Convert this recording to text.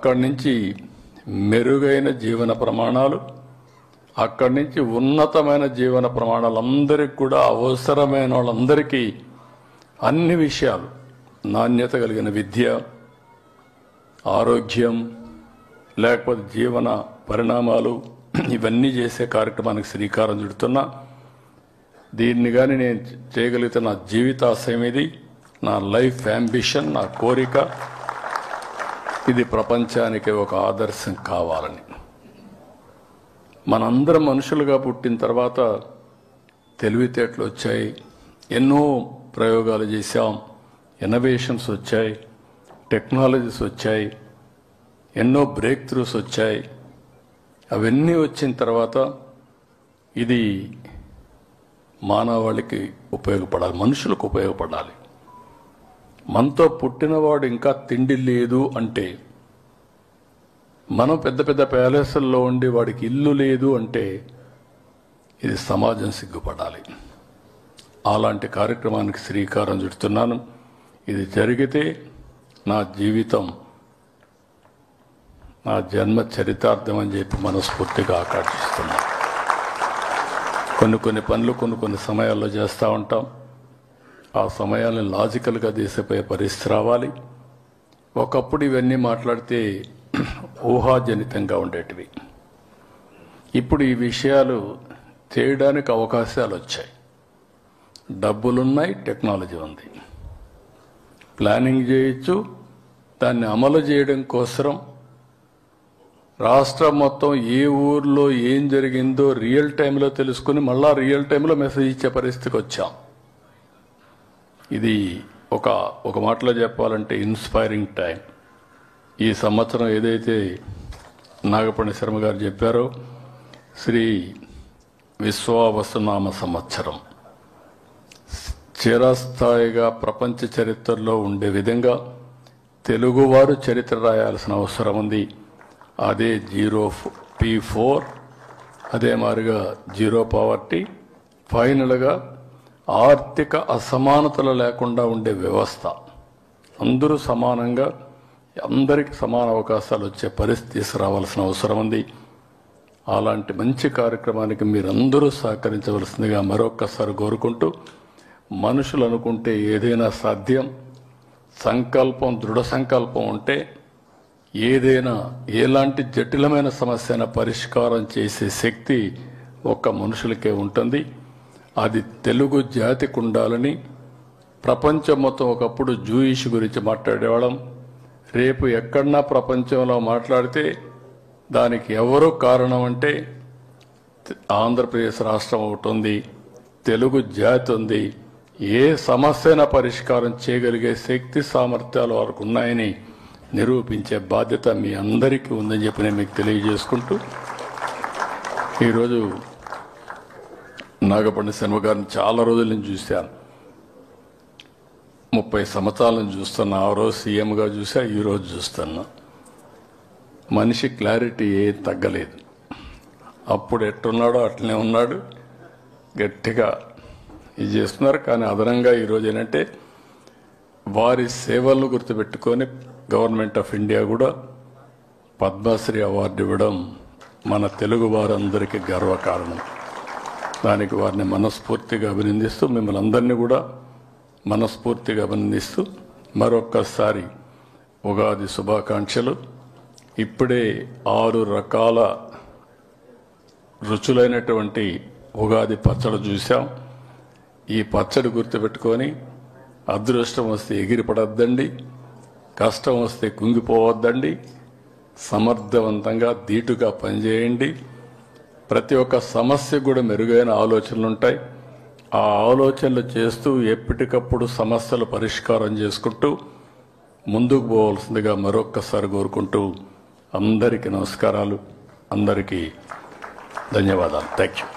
అక్కడి నుంచి మెరుగైన జీవన ప్రమాణాలు, అక్కడి నుంచి ఉన్నతమైన జీవన ప్రమాణాలు, అందరికి కూడా అవసరమైన వాళ్ళందరికీ అన్ని విషయాలు, నాణ్యత కలిగిన విద్య, ఆరోగ్యం, లేకపోతే జీవన పరిణామాలు, ఇవన్నీ చేసే కార్యక్రమానికి శ్రీకారం చుడుతున్నా. దీన్ని కానీ నేను చేయగలిగితే నా జీవితాశయం ఇది, నా లైఫ్ అంబిషన్, నా కోరిక. ఇది ప్రపంచానికి ఒక ఆదర్శం కావాలని. మనందరం మనుషులుగా పుట్టిన తర్వాత తెలివితేటలు వచ్చాయి, ఎన్నో ప్రయోగాలు చేశాం, ఇన్నోవేషన్స్ వచ్చాయి, టెక్నాలజీస్ వచ్చాయి, ఎన్నో బ్రేక్ త్రూస్ వచ్చాయి. అవన్నీ వచ్చిన తర్వాత ఇది మానవాళికి ఉపయోగపడాలి, మనుషులకు ఉపయోగపడాలి. మనతో పుట్టినవాడు ఇంకా తిండి లేదు అంటే, మనం పెద్ద పెద్ద ప్యాలెస్ల్లో ఉండి వాడికి ఇల్లు లేదు అంటే, ఇది సమాజం సిగ్గుపడాలి. అలాంటి కార్యక్రమానికి శ్రీకారం చుడుతున్నాను. ఇది జరిగితే నా జీవితం, నా జన్మ చరితార్థం అని చెప్పి మనస్ఫూర్తిగా ఆకాంక్షిస్తున్నాను. కొన్ని పనులు కొన్ని సమయాల్లో చేస్తూ ఉంటాం. ఆ సమయాలను లాజికల్గా తీసిపోయే పరిస్థితి రావాలి. ఒకప్పుడు ఇవన్నీ మాట్లాడితే ఊహాజనితంగా ఉండేటివి. ఇప్పుడు ఈ విషయాలు చేయడానికి అవకాశాలు వచ్చాయి. డబ్బులున్నాయి, టెక్నాలజీ ఉంది, ప్లానింగ్ చేయొచ్చు. దాన్ని అమలు చేయడం కోసం రాష్ట్రం మొత్తం ఏ ఊర్లో ఏం జరిగిందో రియల్ టైంలో తెలుసుకుని మళ్ళా రియల్ టైంలో మెసేజ్ ఇచ్చే పరిస్థితికి వచ్చాం. ఇది ఒక మాటలో చెప్పాలంటే ఇన్స్పైరింగ్ టైం. ఈ సంవత్సరం ఏదైతే నాగపణి శర్మ గారు చెప్పారో, శ్రీ విశ్వావసునామ సంవత్సరం, చిరస్థాయిగా ప్రపంచ చరిత్రలో ఉండే విధంగా తెలుగువారు చరిత్ర రాయాల్సిన అవసరం ఉంది. అదే P4, అదే మాదిరిగా జీరో పావర్టీ, ఫైనల్గా ఆర్థిక అసమానతలు లేకుండా ఉండే వ్యవస్థ, అందరూ సమానంగా అందరికీ సమాన అవకాశాలు వచ్చే పరిస్థితి తీసుకురావాల్సిన అవసరం ఉంది. అలాంటి మంచి కార్యక్రమానికి మీరందరూ సహకరించవలసిందిగా మరొక్కసారి కోరుకుంటూ, మనుషులు అనుకుంటే ఏదైనా సాధ్యం. సంకల్పం, దృఢ సంకల్పం ఉంటే ఏదైనా, ఎలాంటి జటిలమైన సమస్యను పరిష్కారం చేసే శక్తి ఒక్క మనుషులకే ఉంటుంది. అది తెలుగు జాతికి ఉండాలని. ప్రపంచం మొత్తం ఒకప్పుడు జూయిష్ గురించి మాట్లాడేవాళ్ళం. రేపు ఎక్కడన్నా ప్రపంచంలో మాట్లాడితే దానికి ఎవరు కారణం అంటే ఆంధ్రప్రదేశ్ రాష్ట్రం ఒకటి ఉంది, తెలుగు జాతి ఉంది. ఏ సమస్యన పరిష్కారం చేయగలిగే శక్తి సామర్థ్యాలు వారికి ఉన్నాయని నిరూపించే బాధ్యత మీ అందరికీ ఉందని చెప్పి నేను మీకు తెలియజేసుకుంటూ, ఈరోజు నాగపణి శర్మ గారిని చాలా రోజుల నుంచి చూశాను. 30 సంవత్సరాల నుంచి చూస్తున్నా. ఆ రోజు సీఎంగా చూసా, ఈరోజు చూస్తున్నా. మనిషి క్లారిటీ ఏం తగ్గలేదు. అప్పుడు ఎట్టున్నాడో అట్లనే ఉన్నాడు, గట్టిగా ఇది చేస్తున్నారు. కానీ అదనంగా ఈరోజు ఏంటంటే వారి సేవలను గుర్తుపెట్టుకొని గవర్నమెంట్ ఆఫ్ ఇండియా కూడా పద్మశ్రీ అవార్డు ఇవ్వడం మన తెలుగు వారందరికీ గర్వకారణం. దానికి వారిని మనస్ఫూర్తిగా అభినందిస్తూ, మిమ్మల్ని అందరినీ కూడా మనస్ఫూర్తిగా అభినందిస్తూ మరొక్కసారి ఉగాది శుభాకాంక్షలు. ఇప్పుడే 6 రకాల రుచులైనటువంటి ఉగాది పచ్చడి చూసాం. ఈ పచ్చడి గుర్తుపెట్టుకొని అదృష్టం వస్తే ఎగిరిపడద్దండి, కష్టం వస్తే కుంగిపోవద్దండి. సమర్థవంతంగా ధీటుగా పనిచేయండి. ప్రతి ఒక్క సమస్యకు కూడా మెరుగైన ఆలోచనలు ఉంటాయి. ఆ ఆలోచనలు చేస్తూ ఎప్పటికప్పుడు సమస్యలు పరిష్కారం చేసుకుంటూ ముందుకు పోవాల్సిందిగా మరొక్కసారి కోరుకుంటూ అందరికీ నమస్కారాలు, అందరికీ ధన్యవాదాలు. Thank you.